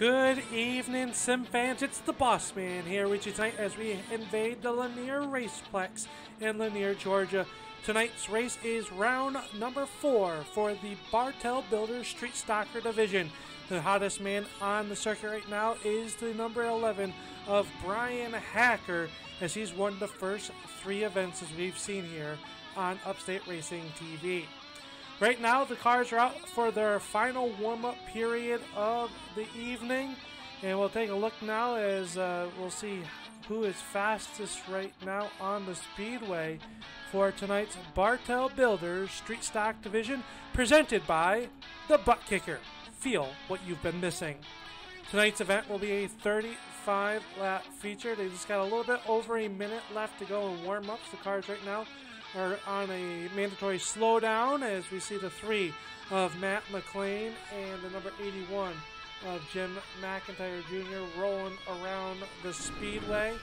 Good evening, sim fans. It's the Boss Man here with you tonight as we invade the Lanier Raceplex in Lanier, Georgia. Tonight's race is round number 4 for the Bartel Builders Street Stocker Division. The hottest man on the circuit right now is the number 11 of Brian Hacker, as he's won the first 3 events as we've seen here on Upstate Racing TV. Right now, the cars are out for their final warm-up period of the evening. And we'll take a look now as we'll see who is fastest right now on the speedway for tonight's Bartel Builders Street Stock Division, presented by the Buttkicker. Feel what you've been missing. Tonight's event will be a 35-lap feature. They just got a little bit over a minute left to go in warm-ups. The cars right now are on a mandatory slowdown as we see the 3 of Matt McLean and the number 81 of Jim McIntyre Jr. rolling around the speedway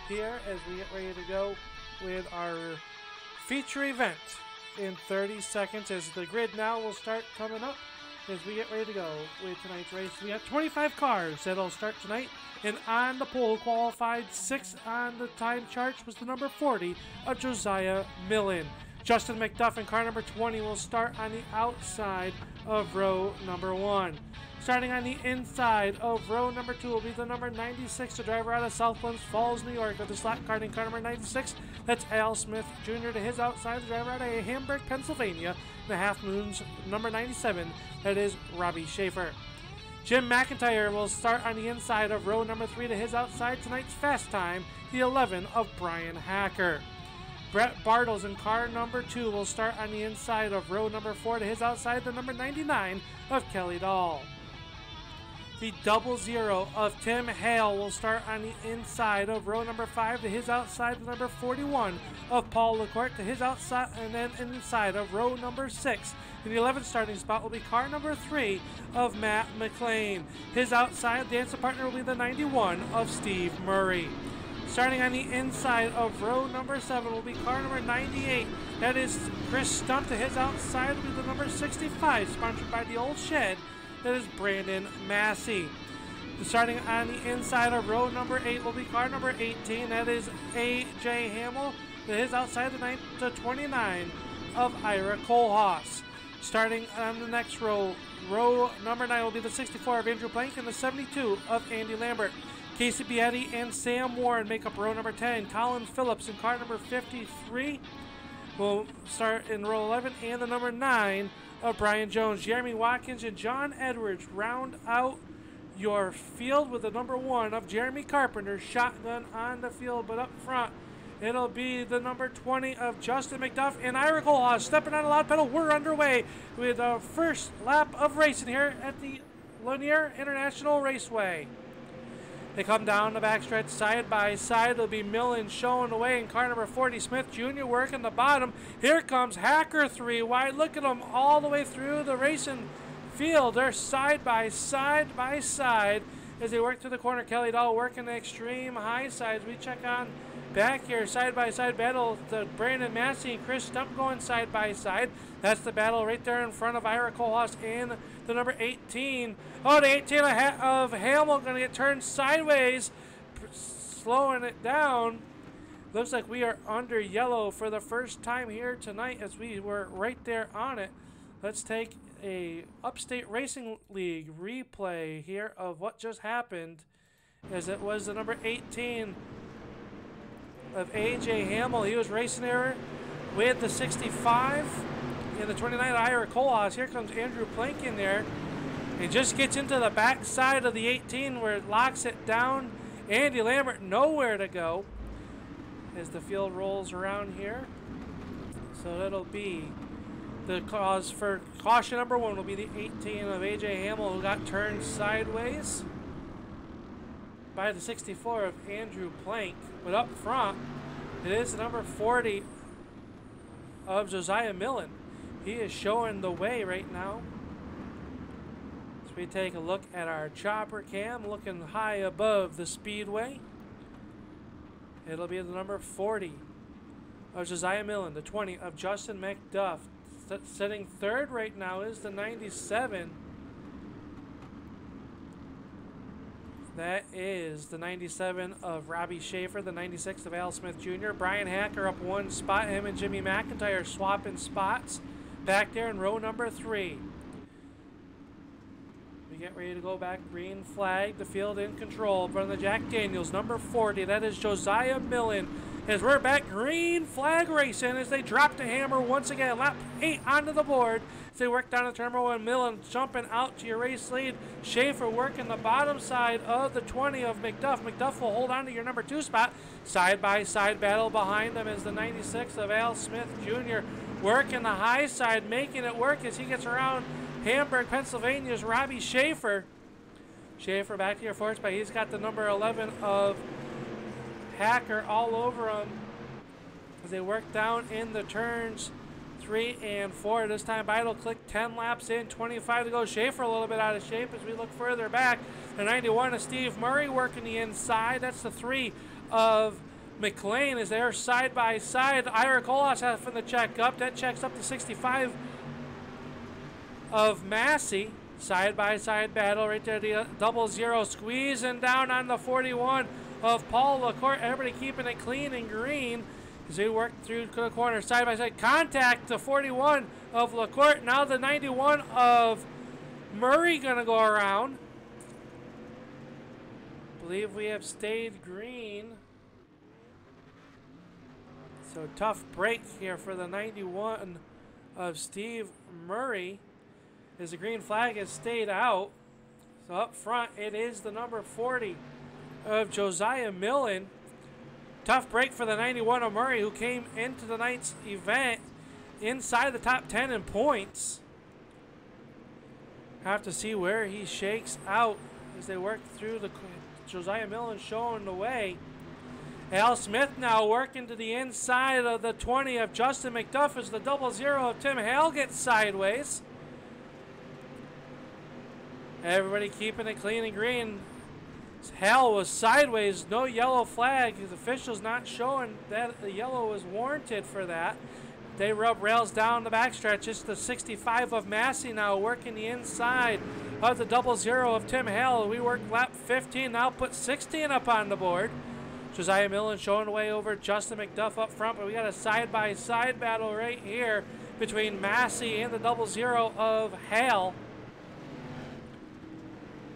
here as we get ready to go with our feature event in 30 seconds as the grid now will start coming up as we get ready to go with tonight's race. We have 25 cars that'll start tonight, and on the pole qualified 6 on the time charts was the number 40 of Josiah Millen. Justin McDuff in car number 20 will start on the outside of row number 1. Starting on the inside of row number 2 will be the number 96, the driver out of South Glens Falls, New York, with the slot card in car number 96. That's Al Smith Jr. To his outside, the driver out of Hamburg, Pennsylvania, the Half Moons number 97. That is Robbie Schaefer. Jim McIntyre will start on the inside of row number 3 to his outside. Tonight's fast time, the 11 of Brian Hacker. Brett Bartels in car number 2 will start on the inside of row number 4 to his outside, the number 99 of Kelly Dahl. The 00 of Tim Hale will start on the inside of row number 5 to his outside, the number 41 of Paul LaCourte to his outside, and then inside of row number 6. In the 11th starting spot will be car number 3 of Matt McLean. His outside dance partner will be the 91 of Steve Murray. Starting on the inside of row number 7 will be car number 98. That is Chris Stump. To his outside will be the number 65, sponsored by the Old Shed. That is Brandon Massey. Starting on the inside of row number 8 will be car number 18. That is A.J. Hamill. To his outside, the 29 of Ira Kohlhaas. Starting on the next row, row number 9 will be the 64 of Andrew Plank and the 72 of Andy Lambert. Casey Beatty and Sam Warren make up row number 10. Colin Phillips in car number 53 will start in row 11, and the number 9 of Brian Jones. Jeremy Watkins and John Edwards round out your field with the number 1 of Jeremy Carpenter, shotgun on the field, but up front it'll be the number 20 of Justin McDuff and Ira Kohlhaas stepping on a loud pedal. We're underway with the first lap of racing here at the Lanier International Raceway. They come down the backstretch side by side. It'll be Millen showing the way in car number 40. Smith Jr. working the bottom. Here comes Hacker 3 wide. Look at them all the way through the racing field. They're side by side as they work through the corner. Kelly Dahl working the extreme high sides. We check on back here, side by side battle. The Brandon Massey and Chris Stump going side by side. That's the battle right there in front of Ira Kohlhaas and the number 18. Oh, the 18 of Hamill going to get turned sideways, slowing it down. Looks like we are under yellow for the first time here tonight as we were right there on it. Let's take a Upstate Racing League replay here of what just happened, as it was the number 18 of A.J. Hamill. He was racing there with the 65 and the 29 Ira Kohlhaas. Here comes Andrew Plank in there. He just gets into the back side of the 18 where it locks it down. Andy Lambert nowhere to go as the field rolls around here. So that'll be the cause for caution number 1 will be the 18 of A.J. Hamill, who got turned sideways by the 64 of Andrew Plank. But up front, it is the number 40 of Josiah Millen. He is showing the way right now. As we take a look at our chopper cam, looking high above the speedway. It'll be the number 40 of Josiah Millen, the 20 of Justin McDuff. Sitting third right now is the 97 That is the 97 of Robbie Schaefer, the 96 of Al Smith Jr. Brian Hacker up one spot. Him and Jimmy McIntyre swapping spots back there in row number 3. We get ready to go back. Green flag, the field in control. From the Jack Daniels, number 40. That is Josiah Millen. As we're back, green flag racing as they drop the hammer once again. Lap 8 onto the board. As they work down the turn 1. Millen jumping out to your race lead. Schaefer working the bottom side of the 20 of McDuff. McDuff will hold on to your number 2 spot. Side-by-side battle behind them is the 96 of Al Smith Jr. Working the high side, making it work as he gets around Hamburg, Pennsylvania's Robbie Schaefer. Schaefer back to your 4th spot. He's got the number 11 of Hacker all over him as they work down in the turns 3 and 4. This time Bartel clicked 10 laps in, 25 to go. Schaefer a little bit out of shape as we look further back. The 91 of Steve Murray working the inside. That's the 3 of McLean as they're side by side. Ira Kolas having the check up. That checks up to 65 of Massey. Side by side battle right there. The 00 squeezing down on the 41 of Paul LaCourte. Everybody keeping it clean and green as they work through the corner. Side by side contact. The 41 of LaCourte. Now the 91 of Murray going to go around. Believe we have stayed green. So tough break here for the 91 of Steve Murray as the green flag has stayed out. So up front it is the number 40 of Josiah Millen. Tough break for the 91 of Murray, who came into tonight's event inside the top 10 in points. Have to see where he shakes out as they work through the Josiah Millen showing the way. Al Smith now working to the inside of the 20 of Justin McDuff as the 00 of Tim Hale gets sideways. Everybody keeping it clean and green. Hale was sideways, no yellow flag. His officials not showing that the yellow was warranted for that. They rub rails down the backstretch. It's the 65 of Massey now working the inside of the 00 of Tim Hale. We work lap 15, now put 16 up on the board. Josiah Millen showing the way over Justin McDuff up front, but we got a side-by-side battle right here between Massey and the 00 of Hale.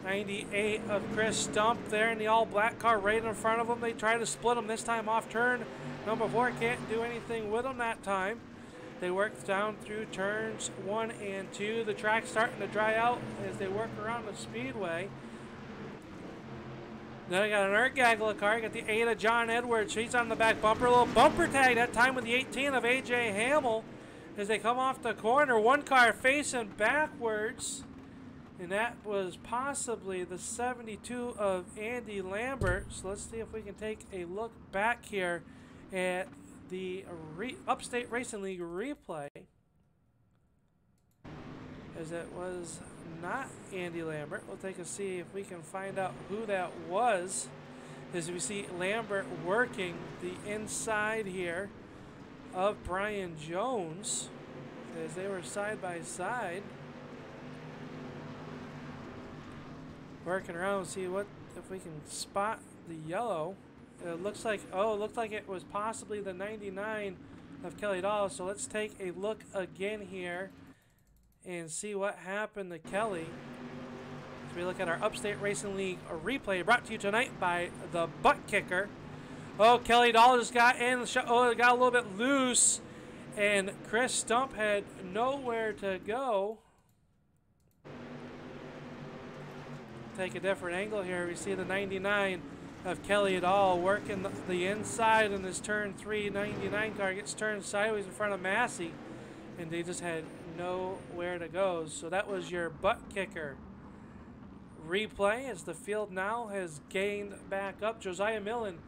98 of Chris Stump there in the all-black car right in front of him. They try to split him this time off turn. Number 4 can't do anything with him that time. They work down through turns 1 and 2. The track's starting to dry out as they work around the speedway. Then I got an Art Gagla car. I got the 8 of John Edwards. He's on the back bumper. A little bumper tag that time with the 18 of A.J. Hamill as they come off the corner. One car facing backwards. And that was possibly the 72 of Andy Lambert. So let's see if we can take a look back here at the Upstate Racing League replay. As it was not Andy Lambert. We'll take a see if we can find out who that was. As we see Lambert working the inside here of Brian Jones as they were side by side. Working around, see what if we can spot the yellow. It looks like, oh, it looked like it was possibly the 99 of Kelly Dahl. So let's take a look again here and see what happened to Kelly. As we look at our Upstate Racing League replay brought to you tonight by the Buttkicker. Oh, Kelly Dahl just got in. Oh, it got a little bit loose. And Chris Stump had nowhere to go. Take a different angle here. We see the 99 of Kelly Dahl working the inside in this turn 3. 99 car gets turned sideways in front of Massey. And they just had nowhere to go. So that was your Buttkicker replay as the field now has gained back up. Josiah Millen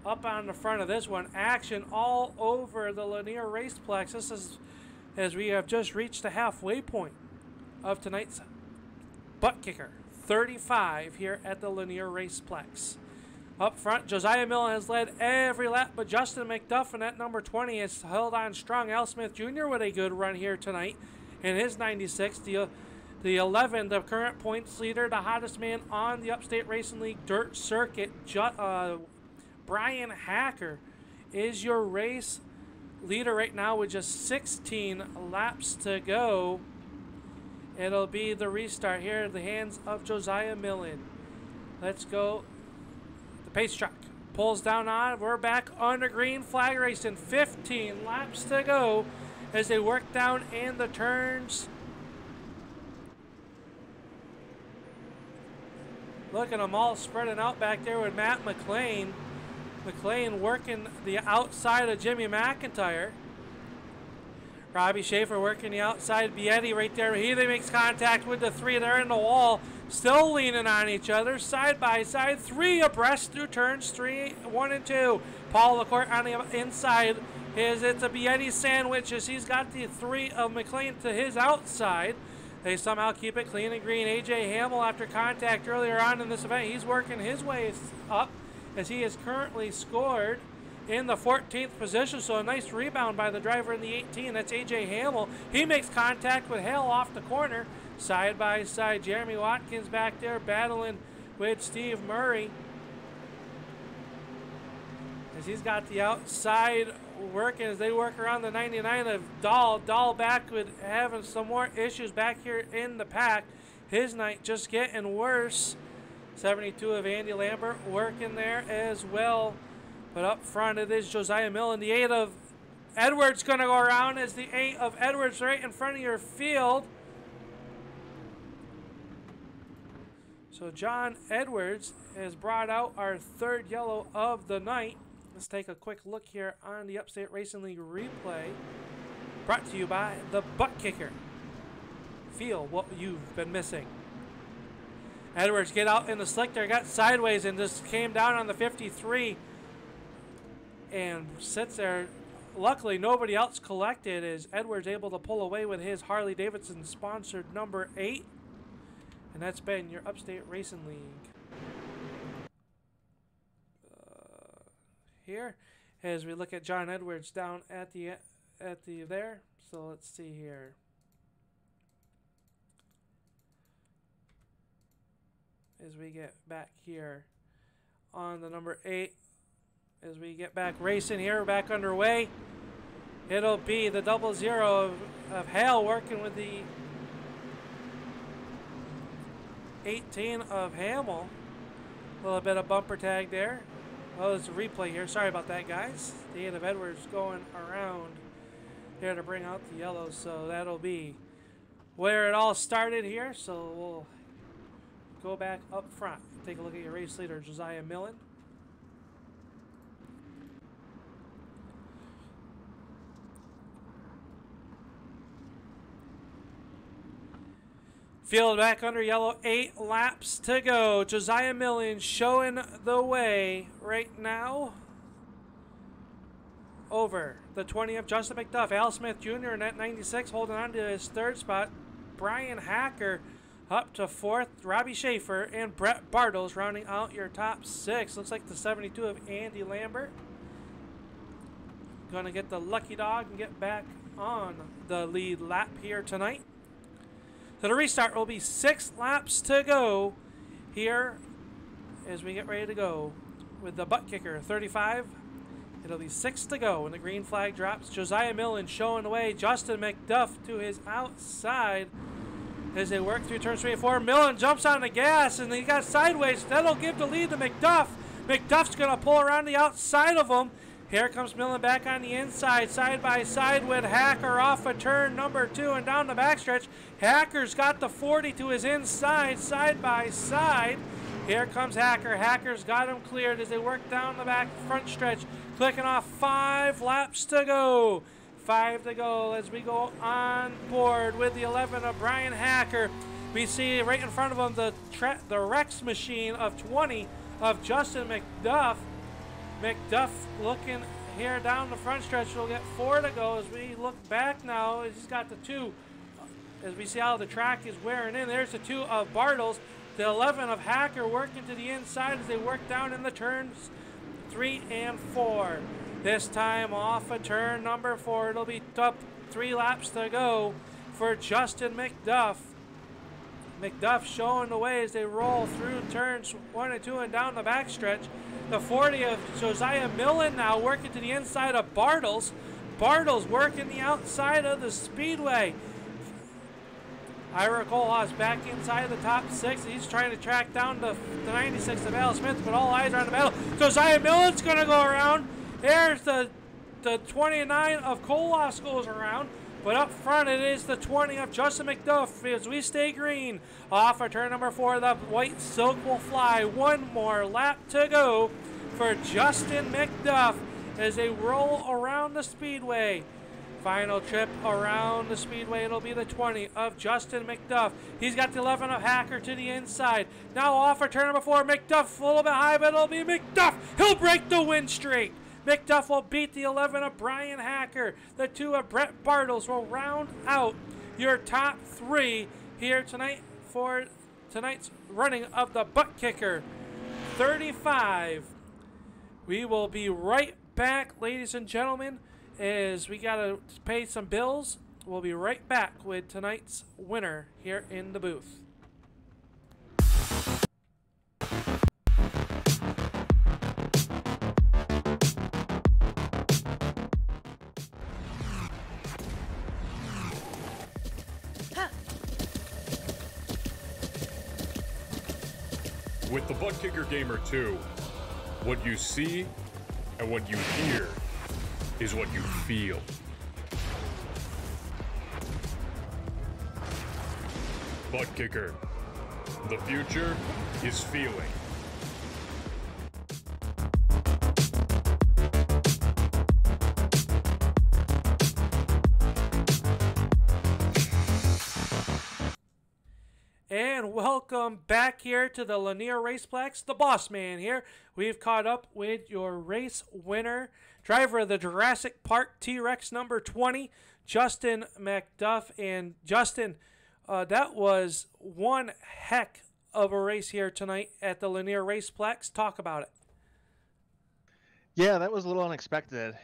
up on the front of this one. Action all over the Lanier Raceplex. This is as we have just reached the halfway point of tonight's Buttkicker 35 here at the Lanier Raceplex. Up front, Josiah Millen has led every lap, but Justin McDuff in that number 20 has held on strong. Al Smith Jr. with a good run here tonight in his 96. The The 11, the current points leader, the hottest man on the Upstate Racing League dirt circuit, Brian Hacker, is your race leader right now with just 16 laps to go. It'll be the restart here in the hands of Josiah Millen. Let's go. The pace truck pulls down on. We're back under green flag racing. 15 laps to go as they work down in the turns. Look at them all spreading out back there with Matt McLean. McLean working the outside of Jimmy McIntyre. Robbie Schaefer working the outside. Bietti right there. He makes contact with the three. They're in the wall. Still leaning on each other. Side by side. Three abreast through turns 3, 1, and 2. Paul Lacourt on the inside. It's a Bietti sandwich as he's got the three of McLean to his outside. They somehow keep it clean and green. A.J. Hamill, after contact earlier on in this event, he's working his way up as he is currently scored in the 14th position. So a nice rebound by the driver in the 18. That's A.J. Hamill. He makes contact with Hale off the corner. Side by side, Jeremy Watkins back there battling with Steve Murray as he's got the outside working as they work around the 99 of Dahl. Dahl back with having some more issues back here in the pack. His night just getting worse. 72 of Andy Lambert working there as well. But up front it is Josiah Millen. The 8 of Edwards going to go around as the 8 of Edwards right in front of your field. So John Edwards has brought out our third yellow of the night. Let's take a quick look here on the Upstate Racing League replay. Brought to you by the Buttkicker. Feel what you've been missing. Edwards get out in the slick there, got sideways and just came down on the 53 and sits there. Luckily nobody else collected as Edwards able to pull away with his Harley Davidson sponsored number 8. And that's been your Upstate Racing League. Here as we look at John Edwards down at the there. So let's see here. As we get back here on the number 8, as we get back racing here, we're back underway. It'll be the 00 of Hale working with the 18 of Hamill. A little bit of bumper tag there. Oh, there's a replay here. Sorry about that, guys. The 8 of Edwards going around here to bring out the yellow. So that'll be where it all started here. So we'll go back up front. Take a look at your race leader, Josiah Millen. Field back under yellow, 8 laps to go. Josiah Millen showing the way right now. Over the 20 of Justin McDuff. Al Smith Jr. in that 96 holding on to his third spot. Brian Hacker up to 4th. Robbie Schaefer and Brett Bartels rounding out your top 6. Looks like the 72 of Andy Lambert. Gonna get the lucky dog and get back on the lead lap here tonight. So the restart will be 6 laps to go here as we get ready to go with the Buttkicker 35. It'll be 6 to go when the green flag drops. Josiah Millen showing the way. Justin McDuff to his outside as they work through turns 3 and 4. Millen jumps on the gas and he got sideways. That'll give the lead to McDuff. McDuff's going to pull around the outside of him. Here comes Millen back on the inside, side by side with Hacker off of turn number 2 and down the backstretch. Hacker's got the 40 to his inside, side by side. Here comes Hacker. Hacker's got him cleared as they work down the back front stretch. Clicking off 5 laps to go. 5 to go as we go on board with the 11 of Brian Hacker. We see right in front of him the Rex machine of 20 of Justin McDuff. McDuff looking here down the front stretch. We'll get 4 to go as we look back now. He's got the 2 as we see how the track is wearing in. There's the 2 of Bartels. The 11 of Hacker working to the inside as they work down in the turns 3 and 4. This time off of turn number 4. It'll be up 3 laps to go for Justin McDuff. McDuff showing the way as they roll through turns 1 and 2 and down the backstretch. The 40 of Josiah Millen now working to the inside of Bartels. Bartels working the outside of the speedway. Ira Kohlhaas back inside the top 6. He's trying to track down the 96 of Al Smith, but all eyes are on the battle. Josiah Millen's going to go around. There's the 29 of Kohlhaas goes around. But up front, it is the 20 of Justin McDuff as we stay green. Off of turn number 4, the white silk will fly. One more lap to go for Justin McDuff as they roll around the speedway. Final trip around the speedway, it'll be the 20 of Justin McDuff. He's got the 11 of Hacker to the inside. Now off for turn number 4, McDuff a little bit high, but it'll be McDuff. He'll break the win streak. McDuff will beat the 11 of Brian Hacker. The 2 of Brett Bartels will round out your top 3 here tonight for tonight's running of the Buttkicker 35. We will be right back, ladies and gentlemen, as we got to pay some bills. We'll be right back with tonight's winner here in the booth. With the Buttkicker Gamer 2, what you see and what you hear is what you feel. Buttkicker, the future is feeling. And welcome back here to the Lanier Raceplex. The boss man here. We've caught up with your race winner, driver of the Jurassic Park T-Rex number 20, Justin McDuff. And Justin, that was one heck of a race here tonight at the Lanier Raceplex. Talk about it. Yeah, that was a little unexpected.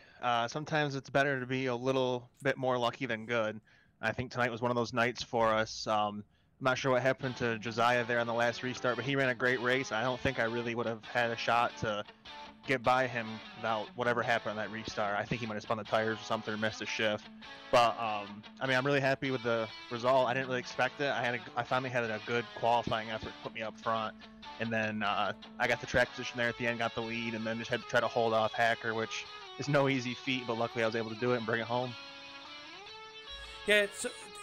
Sometimes it's better to be a little bit more lucky than good. I think tonight was one of those nights for us. I'm not sure what happened to Josiah there on the last restart, but he ran a great race. I don't think I really would have had a shot to get by him without whatever happened on that restart. I think he might have spun the tires or something or missed a shift. But, I mean, I'm really happy with the result. I didn't really expect it. I finally had a good qualifying effort to put me up front. And then I got the track position there at the end, got the lead, and then just had to try to hold off Hacker, which is no easy feat, but luckily I was able to do it and bring it home. Yeah,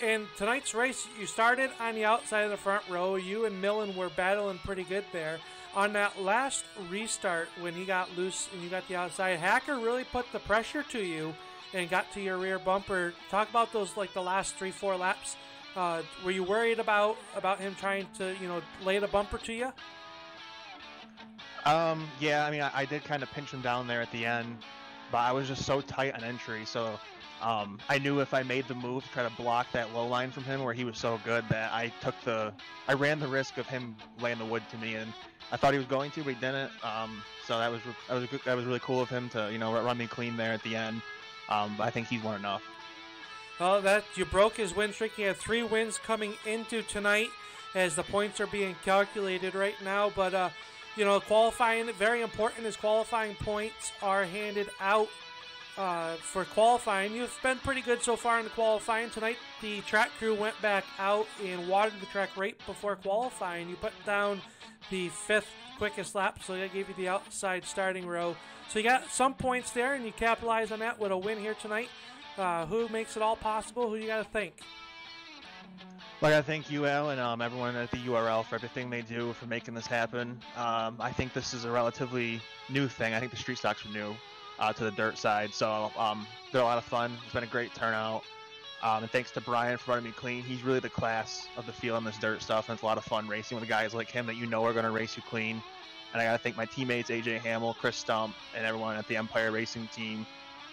in tonight's race, you started on the outside of the front row. You and Millen were battling pretty good there. On that last restart, when he got loose and you got the outside, Hacker really put the pressure to you and got to your rear bumper. Talk about those, like the last 3-4 laps. Were you worried about him trying to, lay the bumper to you? Yeah, I mean, I did kind of pinch him down there at the end, but I was just so tight on entry, so I knew if I made the move to try to block that low line from him where he was so good that I ran the risk of him laying the wood to me, and I thought he was going to, but he didn't. So that was really cool of him to run me clean there at the end. But I think he's won enough. Well, you broke his win streak. He had 3 wins coming into tonight, as the points are being calculated right now. But qualifying, very important, as qualifying points are handed out. For qualifying, you've been pretty good so far in the qualifying. Tonight, the track crew went back out and watered the track right before qualifying. You put down the 5th quickest lap, so that gave you the outside starting row. So you got some points there, and you capitalize on that with a win here tonight. Who makes it all possible? Who you got to thank? Well, I got to thank UL and everyone at the URL for everything they do for making this happen. I think this is a relatively new thing. I think the street stocks are new to the dirt side, so they're a lot of fun. It's been a great turnout, and thanks to Brian for running me clean. He's really the class of the field on this dirt stuff, and it's a lot of fun racing with guys like him that are going to race you clean. And I got to thank my teammates, AJ Hamill, Chris Stump, and everyone at the Empire Racing team.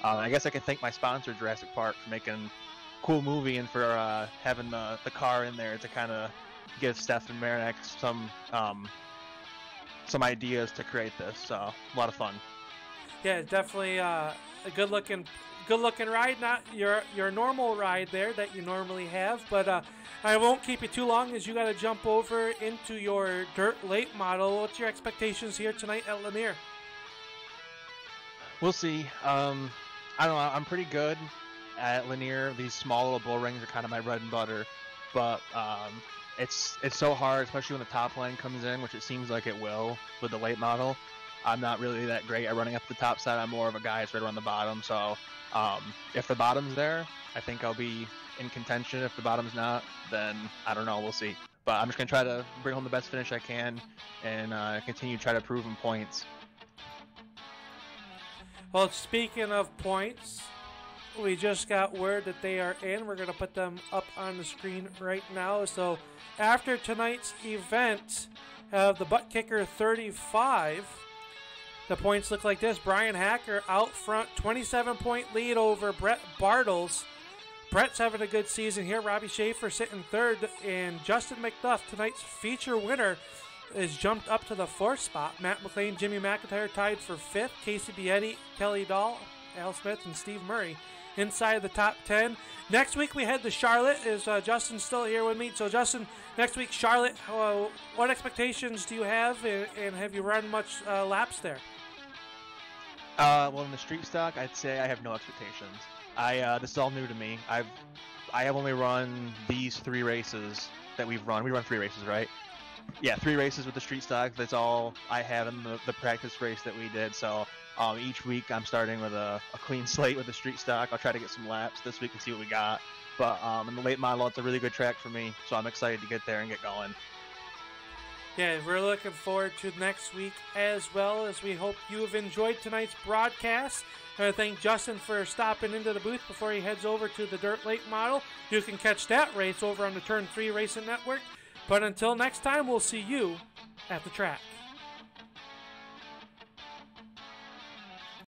I guess I can thank my sponsor, Jurassic Park, for making a cool movie and for having the car in there to kind of give Stefan Marinak some ideas to create this. So a lot of fun. Yeah, definitely a good looking ride. Not your normal ride there that you normally have, but I won't keep you too long as you got to jump over into your dirt late model. What's your expectations here tonight at Lanier? We'll see. I don't know. I'm pretty good at Lanier. These small little bull rings are kind of my bread and butter, but it's so hard, especially when the top line comes in, which it seems like it will with the late model. I'm not really that great at running up the top side. I'm more of a guy who's right around the bottom. So if the bottom's there, I think I'll be in contention. If the bottom's not, then I don't know. We'll see. But I'm just going to try to bring home the best finish I can and continue to try to prove them points. Well, speaking of points, we just got word that they are in. We're going to put them up on the screen right now. So after tonight's event of the Buttkicker 35, the points look like this. Brian Hacker out front, 27-point lead over Brett Bartels. Brett's having a good season here. Robbie Schaefer sitting third, and Justin McDuff, tonight's feature winner, is jumped up to the fourth spot. Matt McLean, Jimmy McIntyre tied for fifth. Casey Bietti, Kelly Dahl, Al Smith, and Steve Murray inside the top 10. Next week we head to Charlotte. Is Justin still here with me? So Justin, next week Charlotte, what expectations do you have, and have you run much laps there? Well, in the street stock, I'd say I have no expectations. This is all new to me. I have only run these 3 races that we've run. We run 3 races, right? Yeah, 3 races with the street stock. That's all I have in the practice race that we did. So each week I'm starting with a clean slate with the street stock. I'll try to get some laps this week and see what we got. But in the late model, it's a really good track for me, so I'm excited to get there and get going. Yeah, we're looking forward to next week as well, as we hope you have enjoyed tonight's broadcast. I thank Justin for stopping into the booth before he heads over to the Dirt Late model. You can catch that race over on the Turn 3 Racing Network. But until next time, we'll see you at the track.